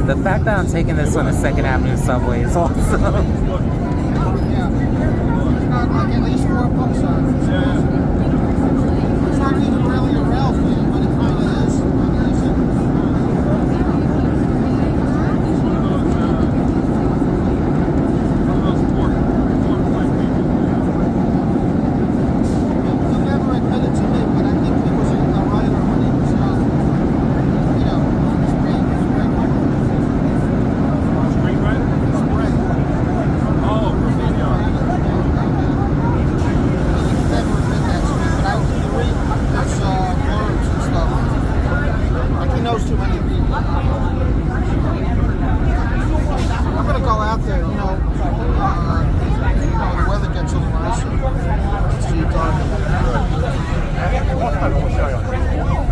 The fact that I'm taking this on the 2nd Avenue subway is awesome. Yeah. It's not like at least 4 books on it. It's not even really a rail thing, but it kind of is. He never admitted to me, but I think he was a writer when he was young. You know, he's great. Screenwriter? Oh, he knows too many people. I'm gonna go out there, the weather gets a little nicer. See you talking.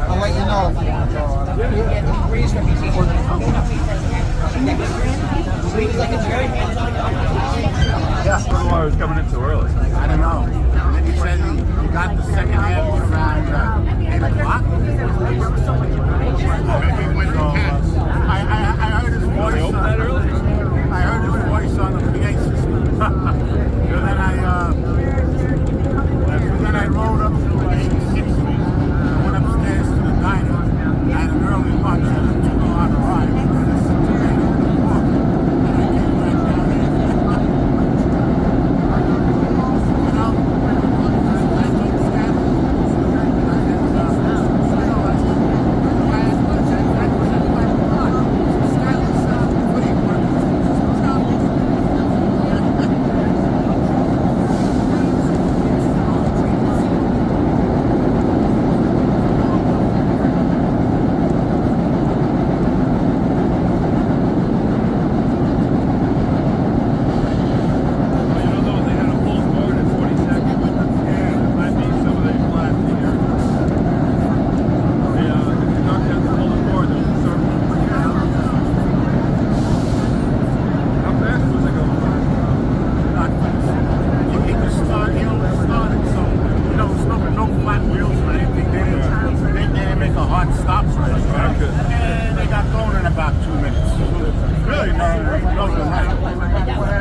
I'll let you know. yeah. I was coming in too early. I don't know. And then he said you got the 2nd half around 8 o'clock. I heard his voice. They open that early? I heard his voice on the PA system. And then I rode up to 86th Street. I went upstairs to the diner. I had an early lunch and a 2-hour ride. And I listened to 8 o'clock.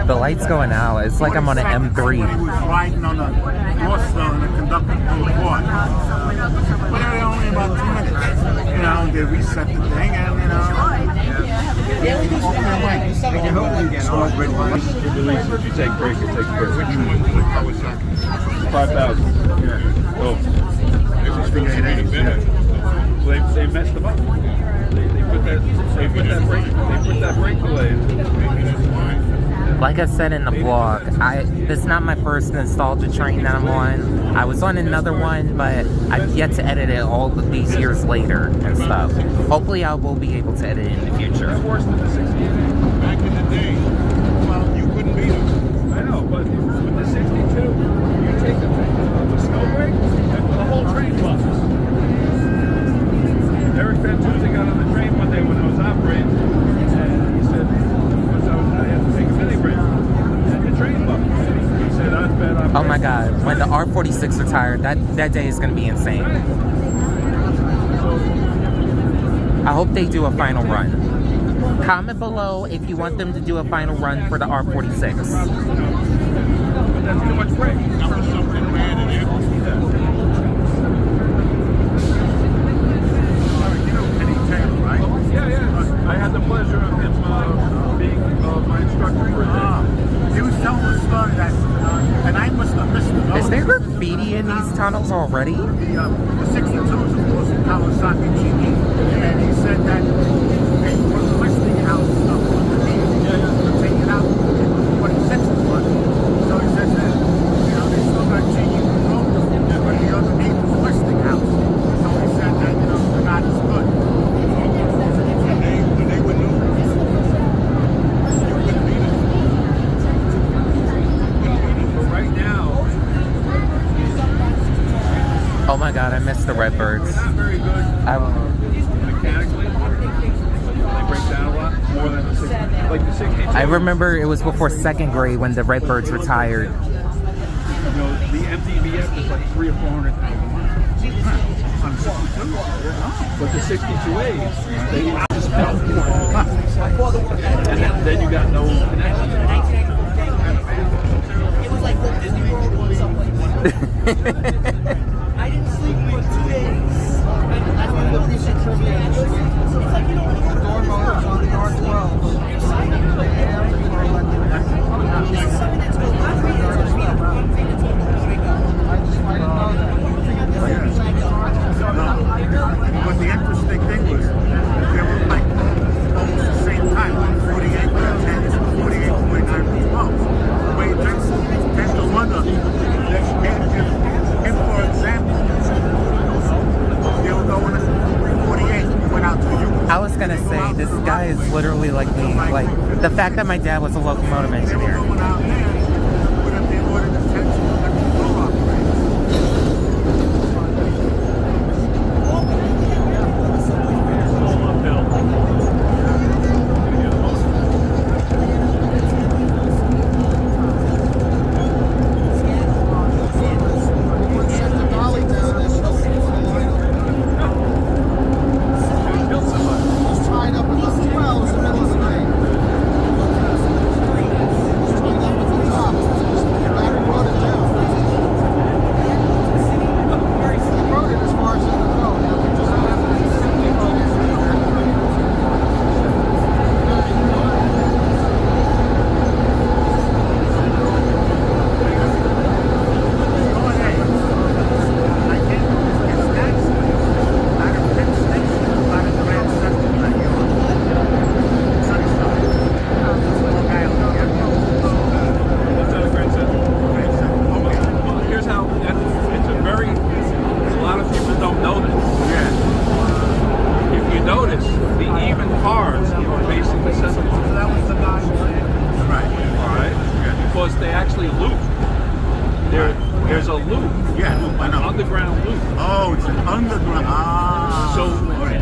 The light's going out. It's like I'm on an M3. He was riding on a horse and the conductor pulled aboard. But it was only about 2 minutes. They reset the thing and, open their way. If you take break, it takes break. Which one? 5,000. Yeah. Oh. They messed them up. They put that brake delay in. Like I said in the vlog, this is not my first nostalgia train that I'm on. I was on another one, but I've yet to edit it all of these years later and stuff. Hopefully I will be able to edit it in the future. It's worse than the 68. Back in the day, well, you couldn't beat them. I know, but with the 62, you take the snow break, and the whole train busts. Eric Fantuzzi got on the train one day when I was operating, and he said, because I had to take a mini break, and the train bumped. He said, that's bad operation. Oh my god, when the R46 retired, that day is going to be insane. I hope they do a final run. Comment below if you want them to do a final run for the R46. But that's too much break. That was something bad in it. Yeah. I had the pleasure of him being my instructor for a day. He was telling the story that, and I must have missed it. Is there graffiti in these tunnels already? The 62 is, of course, in Kawasaki GE, and he said that they put a listing house up underneath to take it out when he sets it for. So he says that, they still got GE road, but the underneath is a listing house. So he said that, they're not as good. They were new. Oh my god, I missed the Redbirds. Not very good mechanically. They break down a lot more than the 60. Like the 62. I remember it was before 2nd grade when the Redbirds retired. The MDBF is like 300,000 or 400,000 miles. On 62? But the 62As, they just fell. And then you got no connection. It was like the Disney World or someplace. I didn't sleep for 2 days. That's one of the piece of trivia in the street. It's like, you know, when you go to Door motors on the R12. They air before electric. there's something that's called one thing that's called one thing that's called Omega. I didn't know that. But the interesting thing was, they were like almost the same time, 48 to 10, 48, 49 to 12. Wait, tend to wonder, if for example, they were going at 48, you went out to you. I was gonna say, this guy is literally like me. Like, the fact that my dad was a locomotive They were engineer. going out there, but if they ordered the 10 to control operators. All uphill. When set the dolly down, they still keep the line up. Killed somebody. He's tied up in the 12 in the middle of the night. He's tied up at the top. The guy wrote it down. He wrote it as far as he could go. Now we just have That's out of Grand Central. Well, here's how, it's a very, a lot of people don't know this. If you notice, the even cars are facing the center line. All right? Because they actually loop. There's a loop, Yeah, I an know. underground loop. Oh, it's an underground. Ah. So-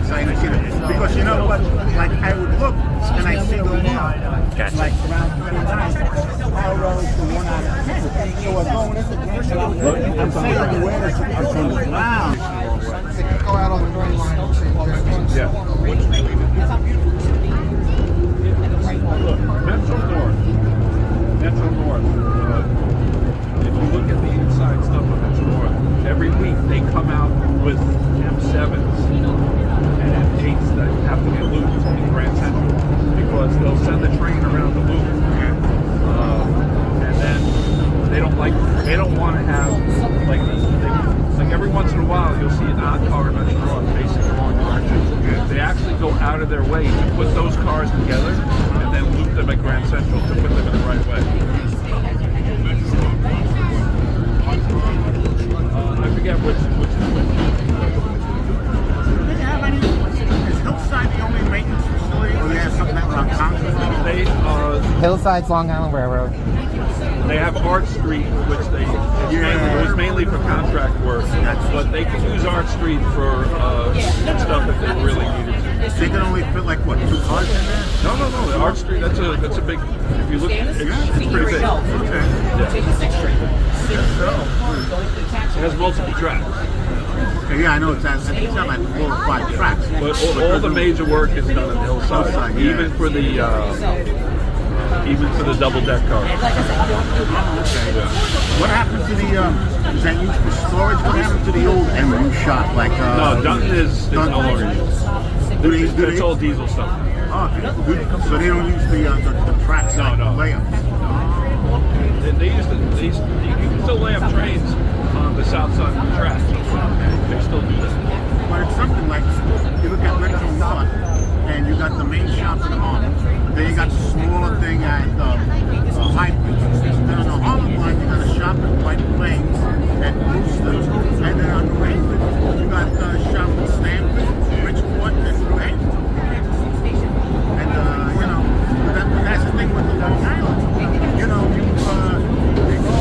So I see that. Because you know what? Like I would look and I see the loop. Gotcha. Like around 29. Our road's the one out of 10. So we're going into Grand Central. I'm looking. I'm saying where it's underground. they could go out on the green line and see all the ones. Yeah. Look, Metro North. Metro North. If you look at the inside stuff of Metro North, every week they come out with M7s and M8s that have to be looped in Grand Central because they'll send the train around the loop. And then they don't want to have like every once in a while you'll see an odd car in Metro North facing the wrong direction. They actually go out of their way to put those cars together and then loop them at Grand Central to put them in the right way. I forget which is which. Is Hillside the only maintenance facility? Or they have something that around Concord? They Hillside's Long Island Railroad. they have Art Street, which it was mainly for contract work, but they can use Art Street for stuff if they really needed to. They can only fit like what, 2 cars in there? No. The Art Street, that's a big. If you look, it's pretty big. Okay. Take the 6th Street. It has multiple tracks, Okay, yeah, I know it's at like 4 or 5 tracks. but all the major work is done in Hillside, Hillside, yeah. even for the double deck cars. What happened to the, is that used for storage? What happened to the old MU shop? Like, No, Dutton is no longer used. It's all diesel stuff. Oh, okay. Good. So they don't use the tracks like No. layups. They used to, you can still lay up trains on the south side of the track. They still do that. But it's something like, you look at Metro North, and you got the main shop in Harlem, then you got the smaller thing at High Beach. Then on the Harlem line, you got a shop in White Plains at Brewster, and then on the Raven, you got a shop in Stamford, Bridgeport, and Raven. And, you know, that's the thing with the Long Island. You know,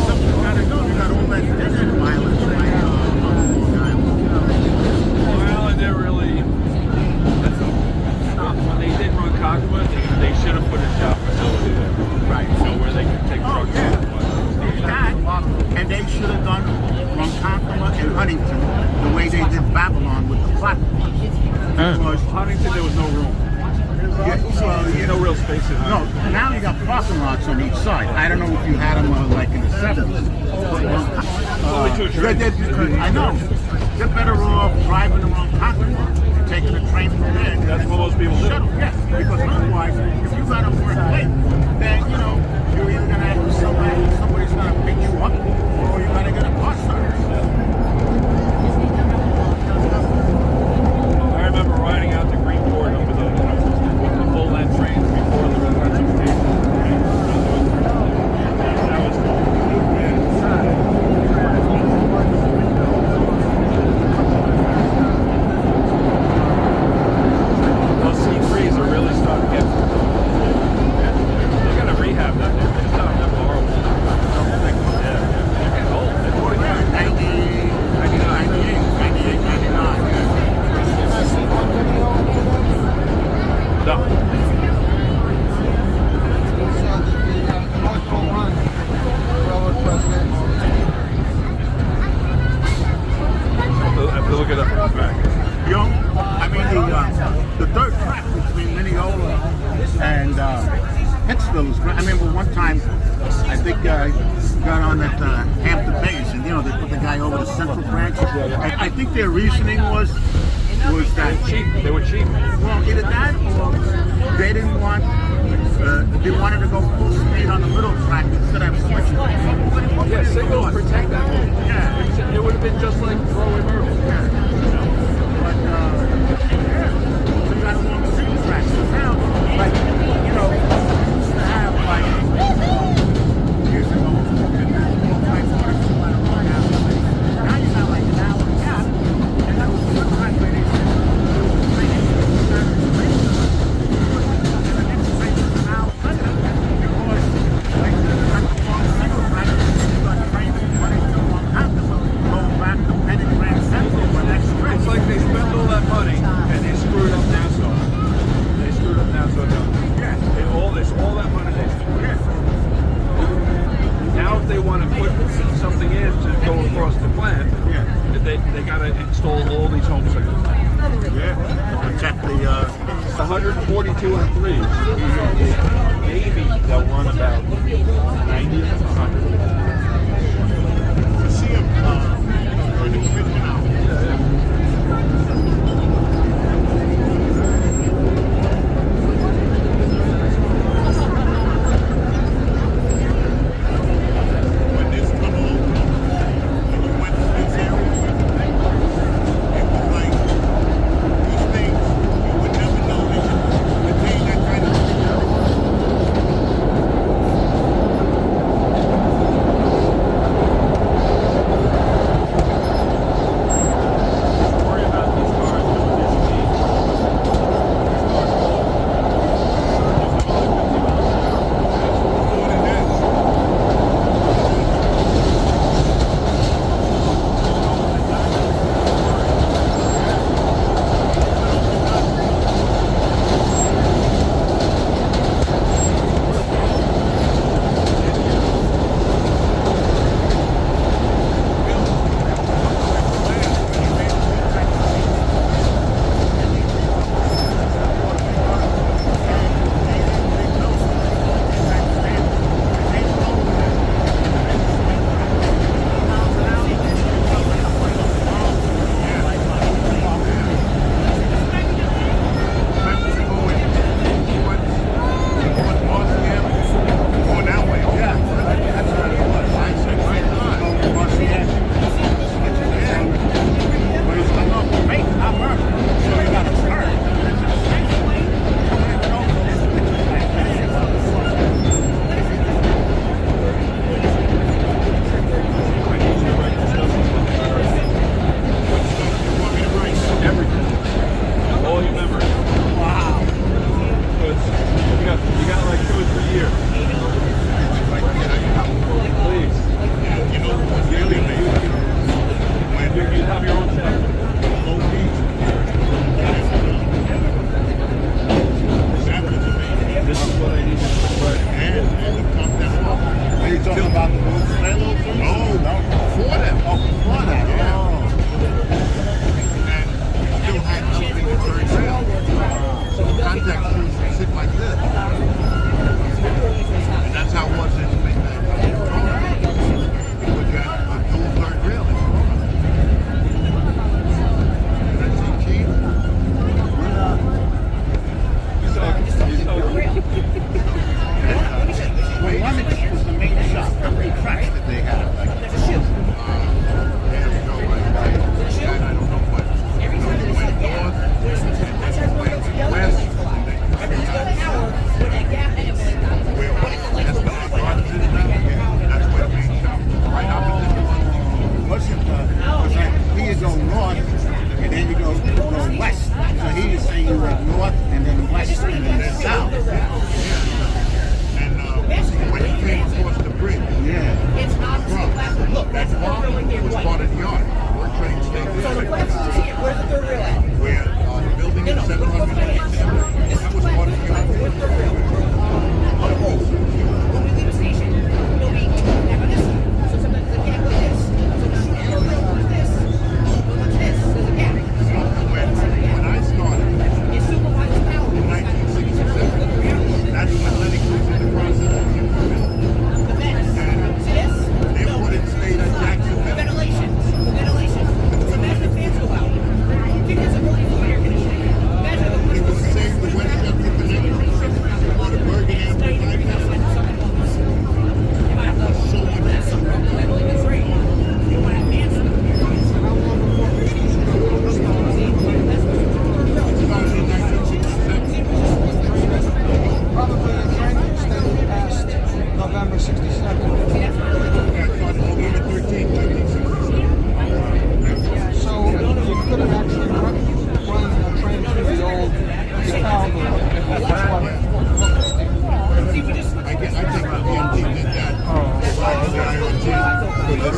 something gotta go. You got all that desert violence, like, on Long Island. You know. Long Island, they're really because Huntington, there was no room. No real space in no, Huntington. now you got parking lots on each side. I don't know if you had them like in the 70s. Only two trains. I know. They're better off driving them on Concord and taking a train from there. That's what most people do. Shuttle, yes. Because otherwise, if you got to work late, then, you know, you're either going to have somebody's going to pick you up, or you got to get a bus service. I remember riding out to Greenport over the full-length trains before the residential station. That was those C3s are really starting to get. They're gonna rehab them. They're starting to horrible. Yeah, they're getting old. They're 40 years. 98, 99. I see one video No. showed the electoral run railroad president. I have to look it up. Young, I mean the third track between Mineola and Hicksville is great. I remember one time, I think got on at Hampton Bays, and you know they put the guy over the Central Branch. I think their reasoning was that Cheap. They were cheap. well, either that or they didn't want. They wanted to go full speed on the middle track instead of switching. Yeah, signals protect that whole. Yeah. It would have been just like throwing Myrtle. But yeah, so you got a long single track. So now, like, you know, we used to have like years ago, now you got like an hour and a half, and that was one time where they said, and the next train was an hour later, because like on the long single track, you got trains running to Manhattan, going back to Penn Grand Central for that stretch. It's like they spent all that money and they screwed up Nassau. They screwed up Nassau down. Yeah. All that money they screwed Yeah. up. Now if they want to put something in to go across the plant, Yeah. they got to install all these home signals. Yeah. Protect the 142 and 3. Maybe they'll run about 90 to 100. see him in the Smith Canal. When this tunnel opened, and you went to this area, it was like these things you would never know they could retain that kind of security.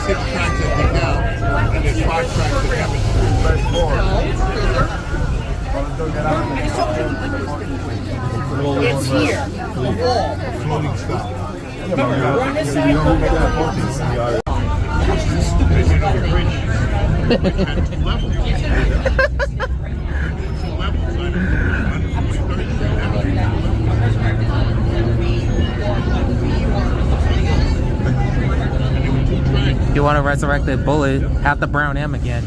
6 tracks at Miguel, and there's 5 tracks at It's here, the wall. floating stuff. Run this side. You want to resurrect the bullet, have the brown M again.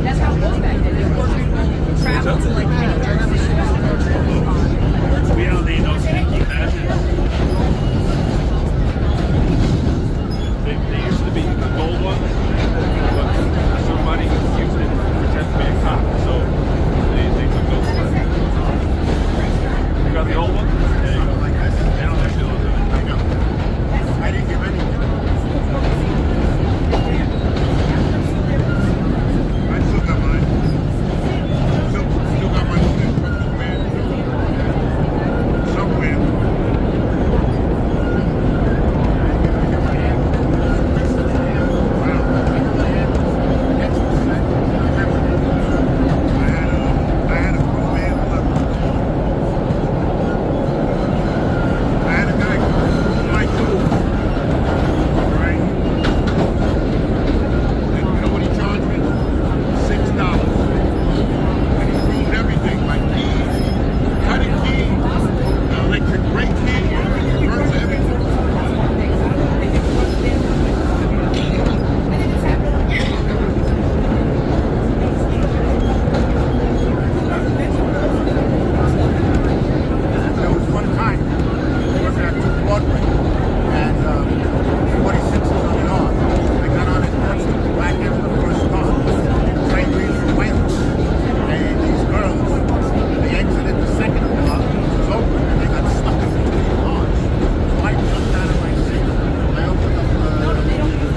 That's how it was back then. Of course, travel to like We don't need no sneaky passes. They used to be the gold one, but somebody used it to pretend to be a cop, so they took those ones. You got the old one? Yeah, you go. They don't have to do it. I didn't give anything. I still got mine. Still got my own man. Somewhere. I had a cool man left. I had a guy my tool, right? And you know what he charged me? $6. And he ruined everything, my keys, cutting key, electric brake key, reverse everything. There was one time, I was at 2 Broadway, and 46 was on the arm. I got on it first, back after the first car, train leaves from Wales. And these girls, they exited the second car, it was open, and they got stuck in between cars. So I jumped out of my seat, I opened up the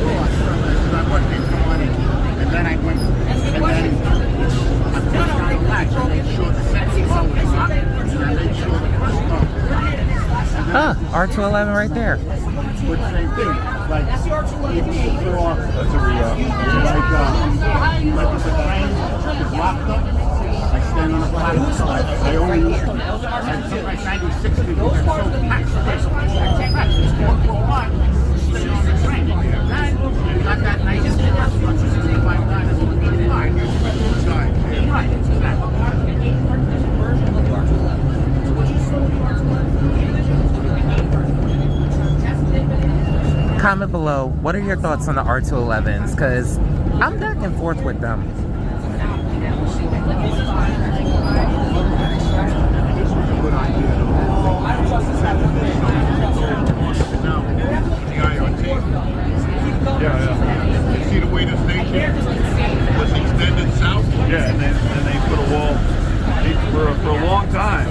door, I said, what, they come on in. And then I went, and then I pushed down the latch, and made sure the second car was locked, and I made sure the first car was locked. Ah, R211 right there. But same thing, like if you go off, That's a re-up. like if the train is locked up, I stand on the platform. I only use them. And sometimes 96 people are so packed. It's going for a while, stay on the train. You got that nice infrastructure, 65 guys, fine. Right, exactly. Comment below, what are your thoughts on the R211s? Because I'm back and forth with them. Yeah. You see the way the station was extended south? Yeah, and then they put a wall. For a long time,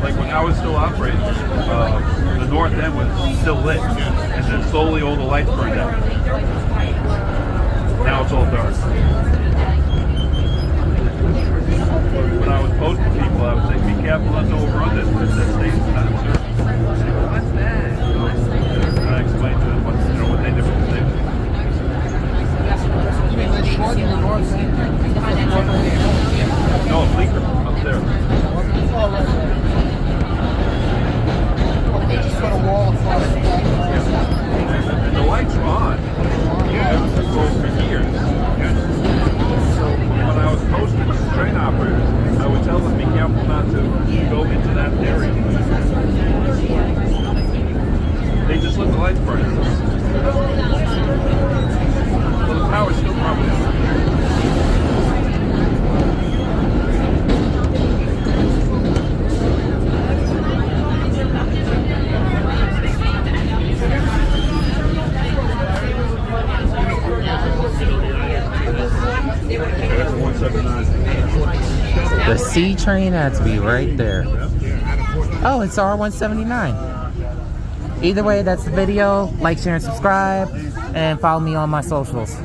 like when I was still operating, the north end was still lit, and then slowly all the lights burned out. Now it's all dark. When I was posting people, I would say, be careful not to overrun this, because that station's not in service. They go, what's that? So I explained to them what they did with the station. You mean they shorten the north end? No, Bleecker, up there. Oh, right. They just put a wall across the back. And the lights are on. Yeah, it was for years. So when I was posting with train operators, I would tell them, be careful not to go into that area. They just let the lights burn. Well, the power's still probably on. That's 179. The C train had to be right there. Oh, it's R179. Either way, that's the video. Like, share, and subscribe. And follow me on my socials.